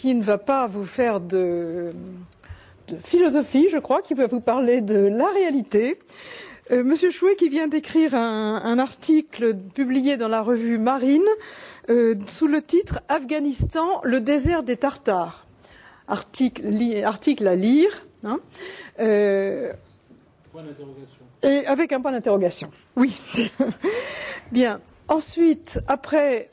qui ne va pas vous faire de philosophie, je crois, qui va vous parler de la réalité. Monsieur Chouet qui vient d'écrire un article publié dans la revue Marine sous le titre « Afghanistan, le désert des Tartares ». Article à lire. Hein. Point d'interrogation. Et avec un point d'interrogation, oui. Bien. Ensuite, après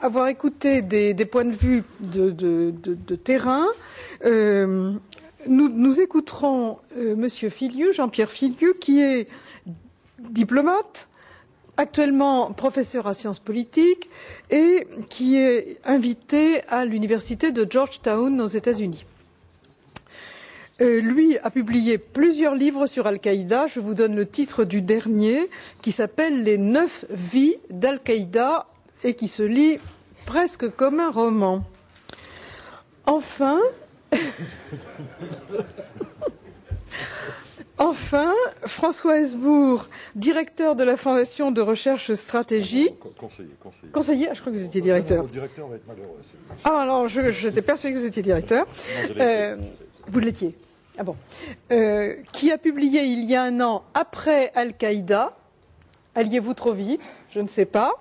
avoir écouté des points de vue de terrain, nous écouterons Monsieur Filiu, Jean-Pierre Filiu, qui est diplomate, actuellement professeur à sciences politiques et qui est invité à l'université de Georgetown aux États-Unis. Lui a publié plusieurs livres sur Al-Qaïda. Je vous donne le titre du dernier qui s'appelle « Les 9 vies d'Al-Qaïda » et qui se lit presque comme un roman. Enfin, François Hesbourg, directeur de la Fondation de recherche stratégique. Conseiller, je crois que vous étiez directeur. Le directeur va être malheureux. Ah, alors, j'étais persuadée que vous étiez directeur. Vous l'étiez. Ah bon. Qui a publié il y a un an, après Al-Qaïda. Alliez-vous trop vite? Je ne sais pas.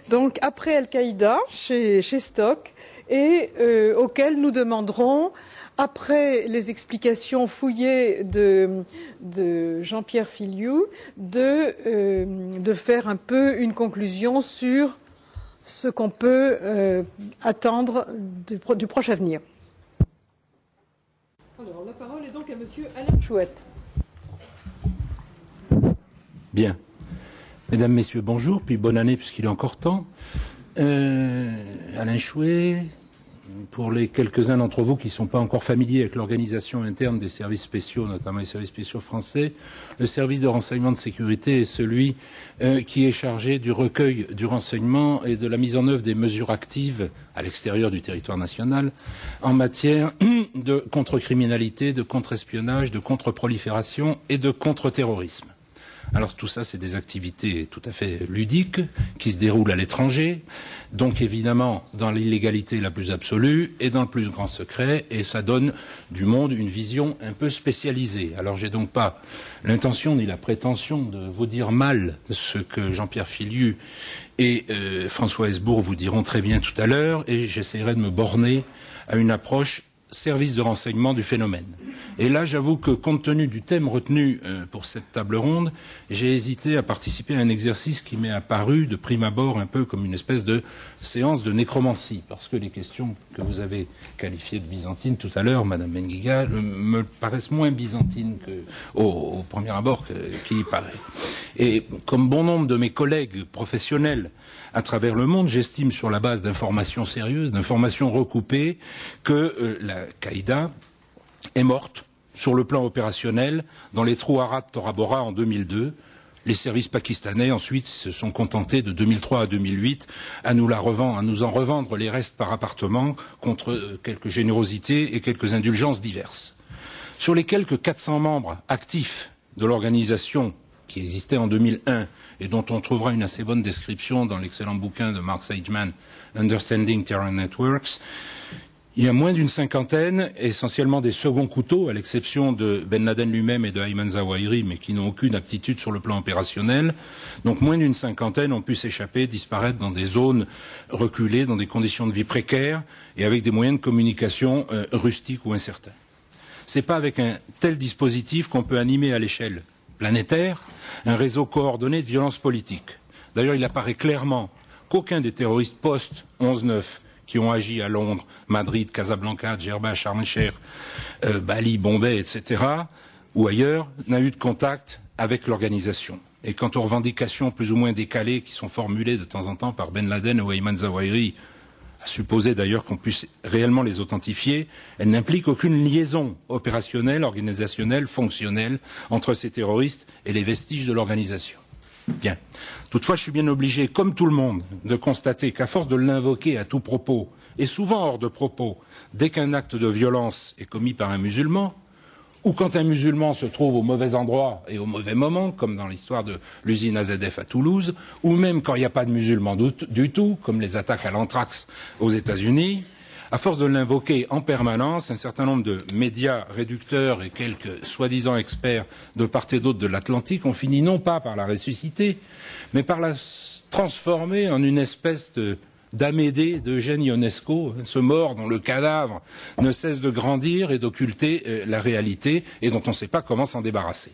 Donc, après Al-Qaïda, chez Stock, et auquel nous demanderons, après les explications fouillées de Jean-Pierre Filiu, de faire un peu une conclusion sur ce qu'on peut attendre du proche avenir. Alors, la parole est donc à Monsieur Alain Chouette. Bien. Mesdames, Messieurs, bonjour, puis bonne année puisqu'il est encore temps. Alain Chouet, pour les quelques-uns d'entre vous qui ne sont pas encore familiers avec l'organisation interne des services spéciaux, notamment les services spéciaux français, le service de renseignement de sécurité est celui qui est chargé du recueil du renseignement et de la mise en œuvre des mesures actives à l'extérieur du territoire national en matière de contre-criminalité, de contre-espionnage, de contre-prolifération et de contre-terrorisme. Alors tout ça, c'est des activités tout à fait ludiques qui se déroulent à l'étranger, donc évidemment dans l'illégalité la plus absolue et dans le plus grand secret, et ça donne du monde une vision un peu spécialisée. Alors j'ai donc pas l'intention ni la prétention de vous dire mal ce que Jean-Pierre Filiu et François Hesbourg vous diront très bien tout à l'heure, et j'essaierai de me borner à une approche service de renseignement du phénomène. Et là, j'avoue que, compte tenu du thème retenu pour cette table ronde, j'ai hésité à participer à un exercice qui m'est apparu de prime abord un peu comme une espèce de séance de nécromancie, parce que les questions que vous avez qualifiées de byzantines tout à l'heure, Madame Benguiga, me paraissent moins byzantines au premier abord qu'il y paraît. Et comme bon nombre de mes collègues professionnels à travers le monde, j'estime sur la base d'informations sérieuses, d'informations recoupées, que la Qaïda est morte sur le plan opérationnel dans les trous Arad Tora Bora en 2002. Les services pakistanais ensuite se sont contentés de 2003 à 2008 à nous en revendre les restes par appartement contre quelques générosités et quelques indulgences diverses. Sur les quelques 400 membres actifs de l'organisation qui existait en 2001 et dont on trouvera une assez bonne description dans l'excellent bouquin de Mark Sageman, Understanding Terror Networks, il y a moins d'une cinquantaine, essentiellement des seconds couteaux, à l'exception de Ben Laden lui-même et de Ayman Zawahiri, mais qui n'ont aucune aptitude sur le plan opérationnel. Donc moins d'une cinquantaine ont pu s'échapper, disparaître dans des zones reculées, dans des conditions de vie précaires et avec des moyens de communication rustiques ou incertains. C'est pas avec un tel dispositif qu'on peut animer à l'échelle planétaire un réseau coordonné de violence politique. D'ailleurs, il apparaît clairement qu'aucun des terroristes post-11/9 qui ont agi à Londres, Madrid, Casablanca, Djerba, Sharm el-Sheikh, Bali, Bombay, etc., ou ailleurs, n'a eu de contact avec l'organisation. Et quant aux revendications plus ou moins décalées qui sont formulées de temps en temps par Ben Laden ou Ayman Zawahiri, à supposer d'ailleurs qu'on puisse réellement les authentifier, elles n'impliquent aucune liaison opérationnelle, organisationnelle, fonctionnelle entre ces terroristes et les vestiges de l'organisation. Bien. Toutefois, je suis bien obligé, comme tout le monde, de constater qu'à force de l'invoquer à tout propos, et souvent hors de propos, dès qu'un acte de violence est commis par un musulman, ou quand un musulman se trouve au mauvais endroit et au mauvais moment, comme dans l'histoire de l'usine AZF à Toulouse, ou même quand il n'y a pas de musulmans du tout, comme les attaques à l'anthrax aux États-Unis, À force de l'invoquer en permanence, un certain nombre de médias réducteurs et quelques soi-disant experts de part et d'autre de l'Atlantique ont fini non pas par la ressusciter, mais par la transformer en une espèce d'Amédée d'Eugène Ionesco, ce mort dont le cadavre ne cesse de grandir et d'occulter la réalité et dont on ne sait pas comment s'en débarrasser.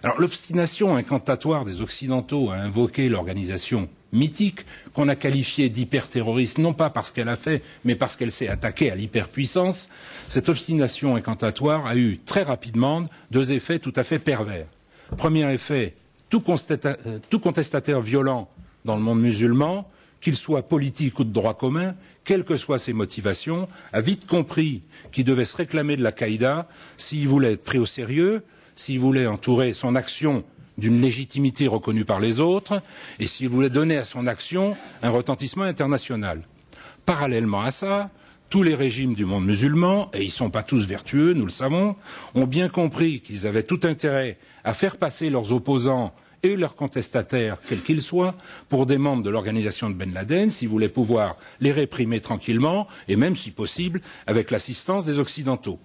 Alors l'obstination incantatoire des Occidentaux à invoquer l'organisation mythique qu'on a qualifiée d'hyperterroriste, non pas parce qu'elle a fait, mais parce qu'elle s'est attaquée à l'hyperpuissance, cette obstination incantatoire a eu très rapidement deux effets tout à fait pervers. Premier effet, tout contestataire violent dans le monde musulman, qu'il soit politique ou de droit commun, quelles que soient ses motivations, a vite compris qu'il devait se réclamer de l'Al-Qaïda s'il voulait être pris au sérieux, s'il voulait entourer son action d'une légitimité reconnue par les autres, et s'il voulait donner à son action un retentissement international. Parallèlement à ça, tous les régimes du monde musulman, et ils ne sont pas tous vertueux, nous le savons, ont bien compris qu'ils avaient tout intérêt à faire passer leurs opposants et leurs contestataires, quels qu'ils soient, pour des membres de l'organisation de Ben Laden, s'ils voulaient pouvoir les réprimer tranquillement, et même, si possible, avec l'assistance des Occidentaux.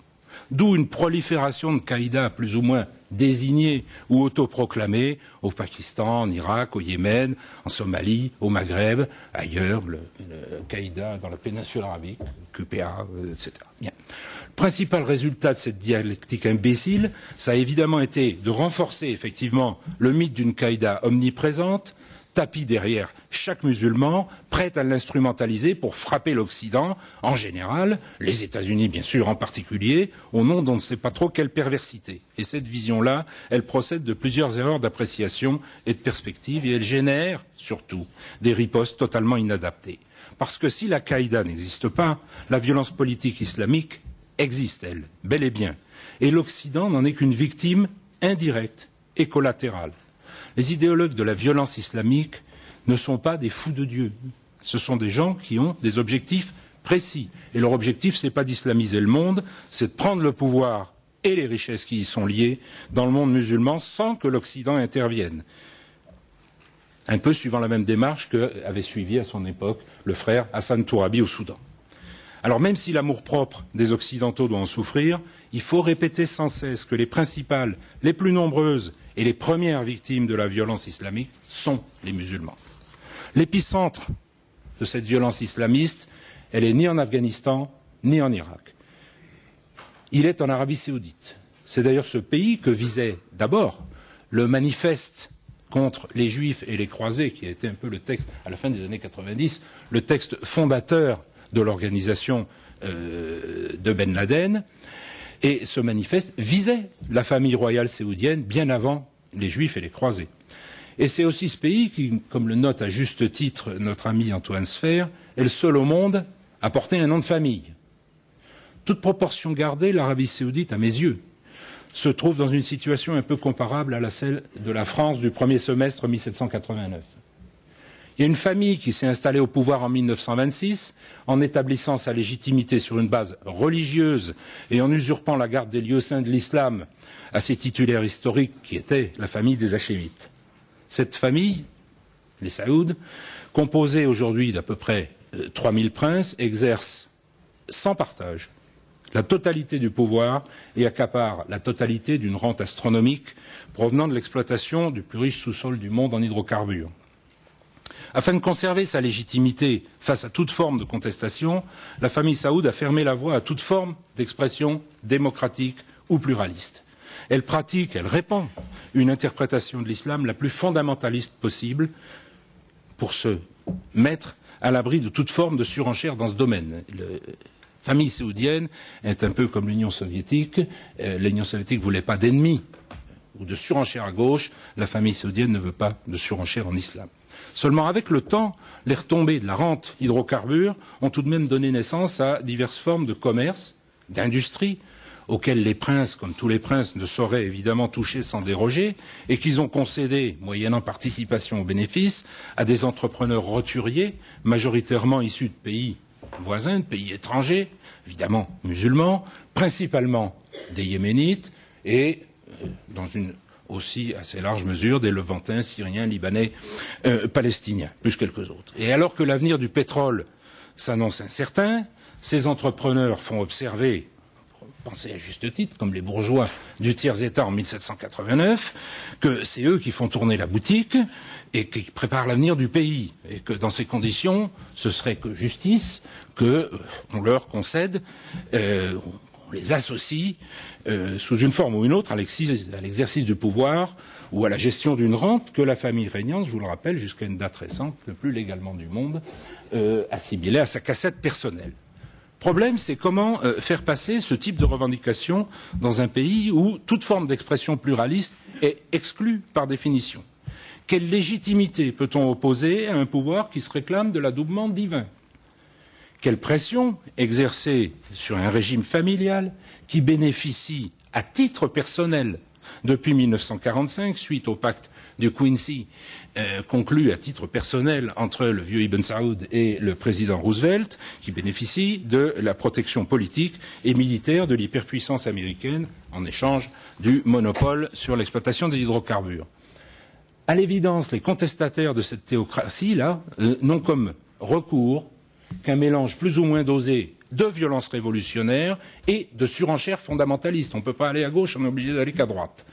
D'où une prolifération de Qaïda plus ou moins désignés ou autoproclamés au Pakistan, en Irak, au Yémen, en Somalie, au Maghreb, ailleurs, le Qaïda dans la péninsule arabique, QPA, etc. Bien. Le principal résultat de cette dialectique imbécile, ça a évidemment été de renforcer effectivement le mythe d'une Qaïda omniprésente, tapis derrière chaque musulman, prêt à l'instrumentaliser pour frapper l'Occident, en général, les États-Unis bien sûr en particulier, au nom d'on ne sait pas trop quelle perversité. Et cette vision-là, elle procède de plusieurs erreurs d'appréciation et de perspective, et elle génère, surtout, des ripostes totalement inadaptées. Parce que si la Qaïda n'existe pas, la violence politique islamique existe, elle, bel et bien. Et l'Occident n'en est qu'une victime indirecte et collatérale. Les idéologues de la violence islamique ne sont pas des fous de Dieu. Ce sont des gens qui ont des objectifs précis. Et leur objectif, ce n'est pas d'islamiser le monde, c'est de prendre le pouvoir et les richesses qui y sont liées dans le monde musulman sans que l'Occident intervienne. Un peu suivant la même démarche qu'avait suivi à son époque le frère Hassan Tourabi au Soudan. Alors même si l'amour-propre des Occidentaux doit en souffrir, il faut répéter sans cesse que les principales, les plus nombreuses et les premières victimes de la violence islamique sont les musulmans. L'épicentre de cette violence islamiste, elle est ni en Afghanistan, ni en Irak. Il est en Arabie saoudite. C'est d'ailleurs ce pays que visait d'abord le manifeste contre les juifs et les croisés, qui a été un peu le texte, à la fin des années 90, le texte fondateur de l'organisation de Ben Laden. Et ce manifeste visait la famille royale saoudienne bien avant les juifs et les croisés. Et c'est aussi ce pays qui, comme le note à juste titre notre ami Antoine Sfer, est le seul au monde à porter un nom de famille. Toute proportion gardée, l'Arabie saoudite, à mes yeux, se trouve dans une situation un peu comparable à celle de la France du premier semestre 1789. Il y a une famille qui s'est installée au pouvoir en 1926 en établissant sa légitimité sur une base religieuse et en usurpant la garde des lieux saints de l'islam à ses titulaires historiques qui étaient la famille des Hachémites. Cette famille, les Saouds, composée aujourd'hui d'à peu près 3000 princes, exerce sans partage la totalité du pouvoir et accapare la totalité d'une rente astronomique provenant de l'exploitation du plus riche sous-sol du monde en hydrocarbures. Afin de conserver sa légitimité face à toute forme de contestation, la famille saoude a fermé la voie à toute forme d'expression démocratique ou pluraliste. Elle pratique, elle répand une interprétation de l'islam la plus fondamentaliste possible pour se mettre à l'abri de toute forme de surenchère dans ce domaine. La famille saoudienne est un peu comme l'Union soviétique. L'Union soviétique ne voulait pas d'ennemis ou de surenchère à gauche. La famille saoudienne ne veut pas de surenchère en islam. Seulement, avec le temps, les retombées de la rente hydrocarbures ont tout de même donné naissance à diverses formes de commerce, d'industrie, auxquelles les princes, comme tous les princes, ne sauraient évidemment toucher sans déroger, et qu'ils ont concédé, moyennant participation aux bénéfices, à des entrepreneurs roturiers, majoritairement issus de pays voisins, de pays étrangers, évidemment musulmans, principalement des Yéménites, et dans une aussi assez large mesure des Levantins, Syriens, Libanais, Palestiniens, plus quelques autres. Et alors que l'avenir du pétrole s'annonce incertain, Ces entrepreneurs font observer, pensez à juste titre, comme les bourgeois du tiers-État en 1789, que c'est eux qui font tourner la boutique et qui préparent l'avenir du pays. Et que dans ces conditions, ce serait que justice qu'on leur concède, on les associe sous une forme ou une autre à l'exercice du pouvoir ou à la gestion d'une rente que la famille régnante, je vous le rappelle, jusqu'à une date récente, le plus légalement du monde, assimilait à sa cassette personnelle. Problème, c'est comment faire passer ce type de revendication dans un pays où toute forme d'expression pluraliste est exclue par définition. Quelle légitimité peut-on opposer à un pouvoir qui se réclame de l'adoubement divin? Quelle pression exercer sur un régime familial qui bénéficie à titre personnel depuis 1945, suite au pacte de Quincy conclu à titre personnel entre le vieux Ibn Saoud et le président Roosevelt, qui bénéficie de la protection politique et militaire de l'hyperpuissance américaine en échange du monopole sur l'exploitation des hydrocarbures. À l'évidence, les contestataires de cette théocratie-là n'ont comme recours qu'un mélange plus ou moins dosé de violence révolutionnaire et de surenchère fondamentaliste. On ne peut pas aller à gauche, on est obligé d'aller qu'à droite.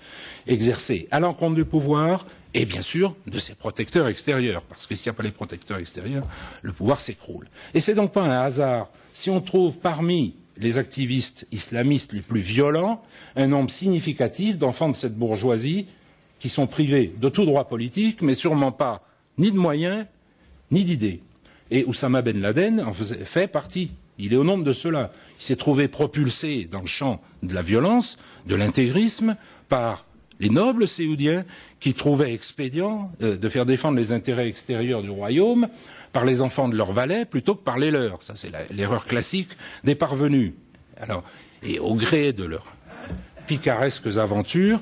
Exercer à l'encontre du pouvoir et bien sûr de ses protecteurs extérieurs, parce que s'il n'y a pas les protecteurs extérieurs, le pouvoir s'écroule. Et c'est donc pas un hasard si on trouve parmi les activistes islamistes les plus violents un nombre significatif d'enfants de cette bourgeoisie qui sont privés de tout droit politique, mais sûrement pas ni de moyens, ni d'idées. Et Oussama Ben Laden en fait partie. Il est au nombre de ceux-là. Il s'est trouvé propulsé dans le champ de la violence, de l'intégrisme, par les nobles séoudiens qui trouvaient expédient de faire défendre les intérêts extérieurs du royaume par les enfants de leurs valets plutôt que par les leurs. Ça, c'est l'erreur classique des parvenus. Alors, et au gré de leurs picaresques aventures,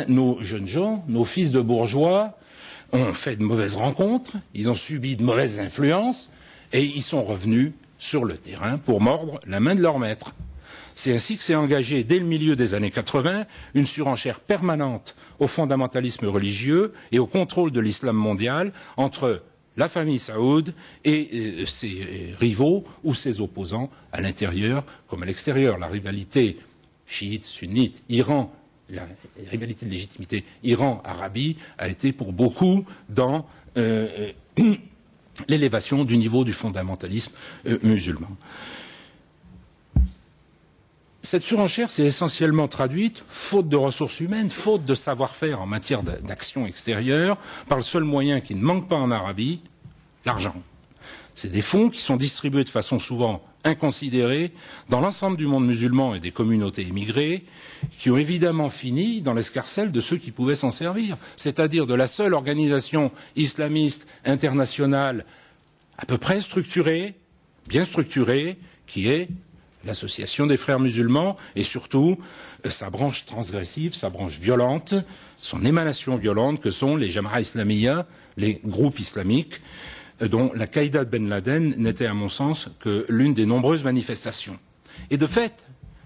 nos jeunes gens, nos fils de bourgeois, ont fait de mauvaises rencontres, ils ont subi de mauvaises influences et ils sont revenus sur le terrain pour mordre la main de leur maître. C'est ainsi que s'est engagée dès le milieu des années 80 une surenchère permanente au fondamentalisme religieux et au contrôle de l'islam mondial entre la famille Saoud et ses rivaux ou ses opposants à l'intérieur comme à l'extérieur. La rivalité chiite, sunnite, Iran, la rivalité de légitimité Iran-Arabie a été pour beaucoup dans l'élévation du niveau du fondamentalisme musulman. Cette surenchère s'est essentiellement traduite, faute de ressources humaines, faute de savoir-faire en matière d'action extérieure, par le seul moyen qui ne manque pas en Arabie, l'argent. C'est des fonds qui sont distribués de façon souvent inconsidérée dans l'ensemble du monde musulman et des communautés émigrées, qui ont évidemment fini dans l'escarcelle de ceux qui pouvaient s'en servir, c'est-à-dire de la seule organisation islamiste internationale à peu près structurée, bien structurée, qui est l'Association des frères musulmans et surtout sa branche transgressive, sa branche violente, son émanation violente que sont les Jama'a Islamiyya, les groupes islamiques, dont la Qaïda de Ben Laden n'était à mon sens que l'une des nombreuses manifestations. Et de fait,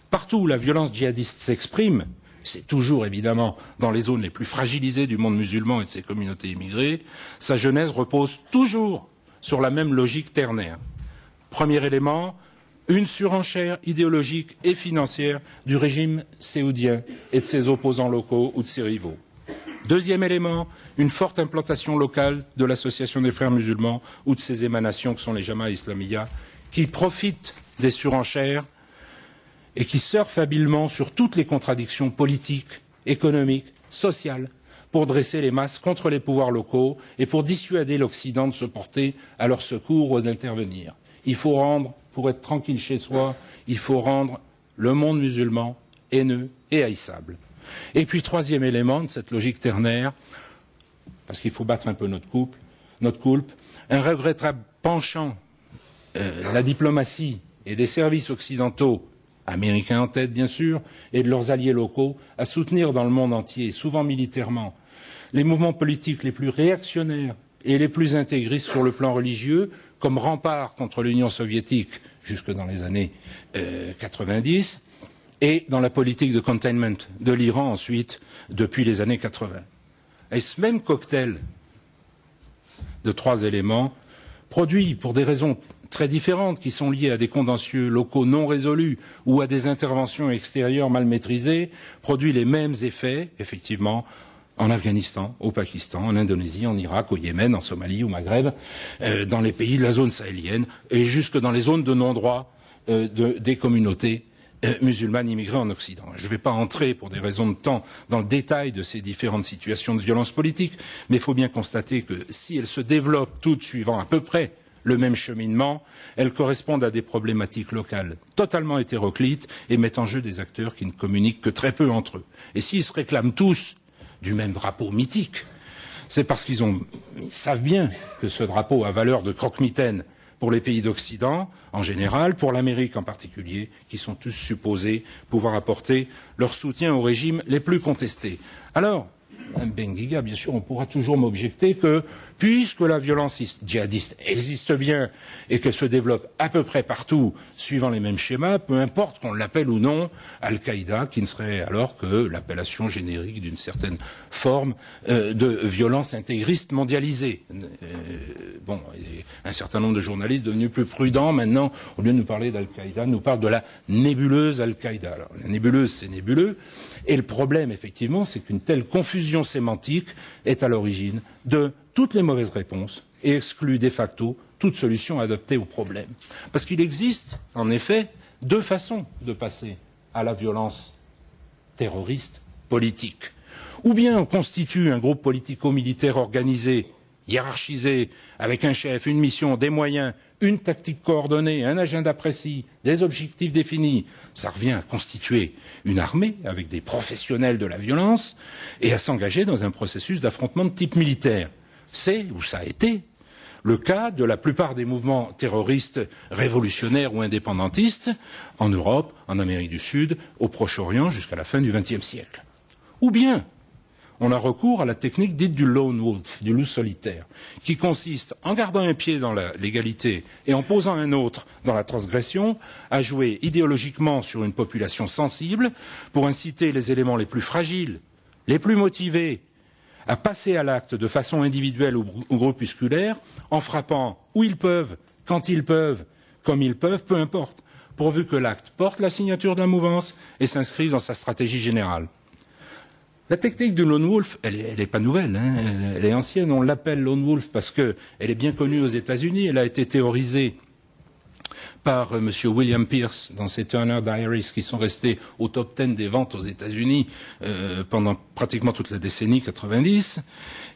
partout où la violence djihadiste s'exprime, c'est toujours évidemment dans les zones les plus fragilisées du monde musulman et de ses communautés immigrées, sa genèse repose toujours sur la même logique ternaire. Premier élément, une surenchère idéologique et financière du régime séoudien et de ses opposants locaux ou de ses rivaux. Deuxième élément, une forte implantation locale de l'Association des frères musulmans ou de ses émanations que sont les Jama'a Islamiyya, qui profitent des surenchères et qui surfent habilement sur toutes les contradictions politiques, économiques, sociales, pour dresser les masses contre les pouvoirs locaux et pour dissuader l'Occident de se porter à leur secours ou d'intervenir. Il faut rendre, pour être tranquille chez soi, il faut rendre le monde musulman haineux et haïssable. Et puis, troisième élément de cette logique ternaire, parce qu'il faut battre un peu notre coulpe, un regrettable penchant de la diplomatie et des services occidentaux, américains en tête bien sûr, et de leurs alliés locaux, à soutenir dans le monde entier, souvent militairement, les mouvements politiques les plus réactionnaires et les plus intégristes sur le plan religieux, comme rempart contre l'Union soviétique jusque dans les années 90, et dans la politique de containment de l'Iran ensuite, depuis les années 80. Et ce même cocktail de trois éléments produit, pour des raisons très différentes qui sont liées à des contentieux locaux non résolus ou à des interventions extérieures mal maîtrisées produit les mêmes effets, effectivement, en Afghanistan, au Pakistan, en Indonésie, en Irak, au Yémen, en Somalie, au Maghreb, dans les pays de la zone sahélienne et jusque dans les zones de non-droit des communautés musulmanes immigrées en Occident. Je ne vais pas entrer, pour des raisons de temps, dans le détail de ces différentes situations de violence politique, mais il faut bien constater que si elles se développent toutes suivant à peu près le même cheminement, elles correspondent à des problématiques locales totalement hétéroclites et mettent en jeu des acteurs qui ne communiquent que très peu entre eux. Et s'ils se réclament tous du même drapeau mythique, c'est parce qu'ils savent bien que ce drapeau a valeur de croque-mitaine pour les pays d'Occident en général, pour l'Amérique en particulier, qui sont tous supposés pouvoir apporter leur soutien aux régimes les plus contestés. Alors, Benguiga, bien sûr, on pourra toujours m'objecter que, puisque la violence djihadiste existe bien et qu'elle se développe à peu près partout suivant les mêmes schémas, peu importe qu'on l'appelle ou non Al-Qaïda, qui ne serait alors que l'appellation générique d'une certaine forme de violence intégriste mondialisée. Un certain nombre de journalistes devenus plus prudents maintenant, au lieu de nous parler d'Al-Qaïda, nous parlent de la nébuleuse Al-Qaïda. Alors, la nébuleuse, c'est nébuleux, et le problème, effectivement, c'est qu'une telle confusion sémantique est à l'origine de toutes les mauvaises réponses et exclut de facto toute solution adaptée au problème. Parce qu'il existe, en effet, deux façons de passer à la violence terroriste politique. Ou bien on constitue un groupe politico-militaire organisé, hiérarchisé, avec un chef, une mission, des moyens, une tactique coordonnée, un agenda précis, des objectifs définis. Ça revient à constituer une armée avec des professionnels de la violence et à s'engager dans un processus d'affrontement de type militaire. C'est, ou ça a été, le cas de la plupart des mouvements terroristes révolutionnaires ou indépendantistes en Europe, en Amérique du Sud, au Proche-Orient jusqu'à la fin du XXe siècle. Ou bien on a recours à la technique dite du lone wolf, du loup solitaire, qui consiste, en gardant un pied dans la légalité et en posant un autre dans la transgression, à jouer idéologiquement sur une population sensible pour inciter les éléments les plus fragiles, les plus motivés, à passer à l'acte de façon individuelle ou groupusculaire, en frappant où ils peuvent, quand ils peuvent, comme ils peuvent, peu importe, pourvu que l'acte porte la signature de la mouvance et s'inscrive dans sa stratégie générale. La technique du lone wolf, elle est pas nouvelle, hein, elle est ancienne. On l'appelle lone wolf parce qu'elle est bien connue aux États-Unis. Elle a été théorisée par M. William Pierce dans ses Turner Diaries qui sont restés au top 10 des ventes aux États-Unis pendant pratiquement toute la décennie 90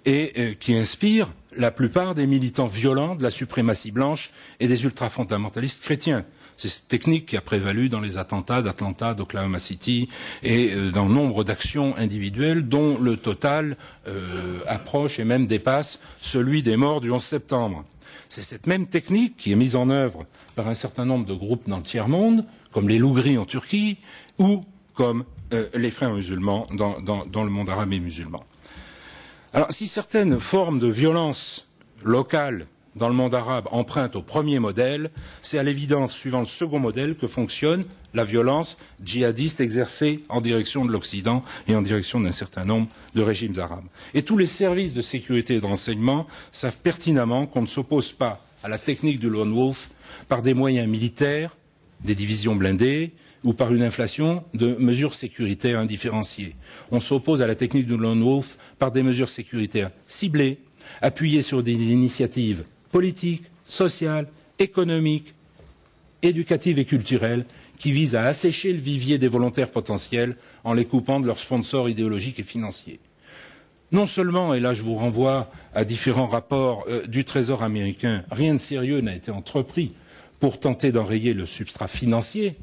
et qui inspire la plupart des militants violents de la suprématie blanche et des ultrafondamentalistes chrétiens. C'est cette technique qui a prévalu dans les attentats d'Atlanta, d'Oklahoma City et dans nombre d'actions individuelles dont le total approche et même dépasse celui des morts du 11 septembre. C'est cette même technique qui est mise en œuvre par un certain nombre de groupes dans le tiers-monde, comme les loups gris en Turquie ou comme les frères musulmans dans le monde arabe et musulman. Alors, si certaines formes de violence locale dans le monde arabe empruntent au premier modèle, c'est à l'évidence, suivant le second modèle, que fonctionne la violence djihadiste exercée en direction de l'Occident et en direction d'un certain nombre de régimes arabes. Et tous les services de sécurité et de renseignement savent pertinemment qu'on ne s'oppose pas à la technique du lone wolf par des moyens militaires, des divisions blindées, ou par une inflation de mesures sécuritaires indifférenciées. On s'oppose à la technique du lone wolf par des mesures sécuritaires ciblées, appuyées sur des initiatives politiques, sociales, économiques, éducatives et culturelles qui visent à assécher le vivier des volontaires potentiels en les coupant de leurs sponsors idéologiques et financiers. Non seulement, et là je vous renvoie à différents rapports du Trésor américain, rien de sérieux n'a été entrepris pour tenter d'enrayer le substrat financier,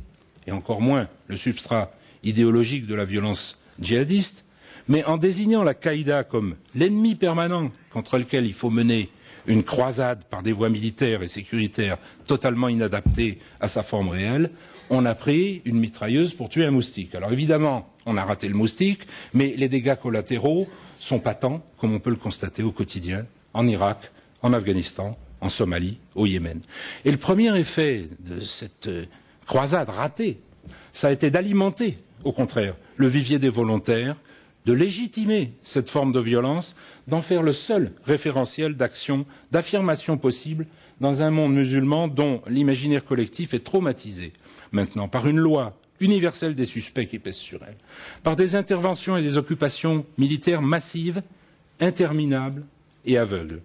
et encore moins le substrat idéologique de la violence djihadiste, mais en désignant la Qaïda comme l'ennemi permanent contre lequel il faut mener une croisade par des voies militaires et sécuritaires totalement inadaptées à sa forme réelle, on a pris une mitrailleuse pour tuer un moustique. Alors évidemment, on a raté le moustique, mais les dégâts collatéraux sont patents, comme on peut le constater au quotidien, en Irak, en Afghanistan, en Somalie, au Yémen. Et le premier effet de cette croisade ratée, ça a été d'alimenter, au contraire, le vivier des volontaires de légitimer cette forme de violence, d'en faire le seul référentiel d'action, d'affirmation possible dans un monde musulman dont l'imaginaire collectif est traumatisé maintenant par une loi universelle des suspects qui pèse sur elle, par des interventions et des occupations militaires massives, interminables et aveugles.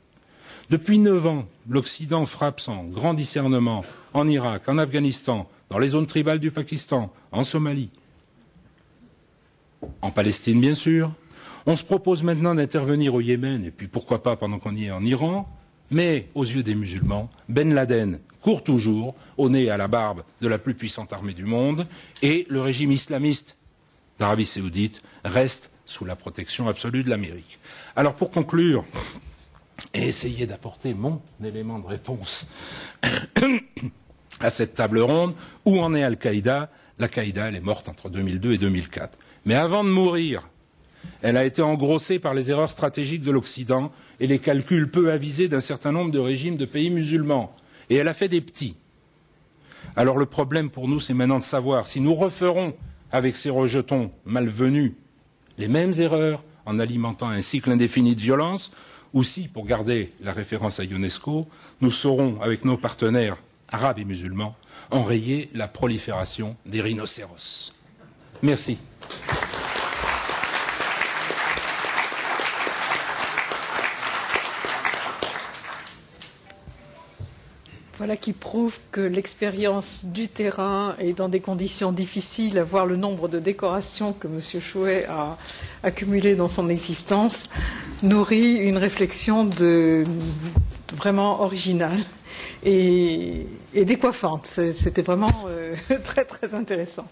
Depuis 9 ans, l'Occident frappe sans grand discernement en Irak, en Afghanistan, dans les zones tribales du Pakistan, en Somalie, en Palestine bien sûr. On se propose maintenant d'intervenir au Yémen, et puis pourquoi pas pendant qu'on y est en Iran, mais aux yeux des musulmans, Ben Laden court toujours au nez et à la barbe de la plus puissante armée du monde, et le régime islamiste d'Arabie saoudite reste sous la protection absolue de l'Amérique. Alors pour conclure, et essayer d'apporter mon élément de réponse à cette table ronde, où en est Al-Qaïda? L'Al-Qaïda, elle est morte entre 2002 et 2004. Mais avant de mourir, elle a été engrossée par les erreurs stratégiques de l'Occident et les calculs peu avisés d'un certain nombre de régimes de pays musulmans. Et elle a fait des petits. Alors le problème pour nous, c'est maintenant de savoir si nous referons avec ces rejetons malvenus les mêmes erreurs en alimentant un cycle indéfini de violence, ou si, pour garder la référence à UNESCO, nous saurons, avec nos partenaires arabes et musulmans, enrayer la prolifération des rhinocéros. Merci. Voilà qui prouve que l'expérience du terrain et dans des conditions difficiles, à voir le nombre de décorations que M. Chouet a accumulées dans son existence, nourrit une réflexion vraiment originale et décoiffante. C'était vraiment très très intéressant.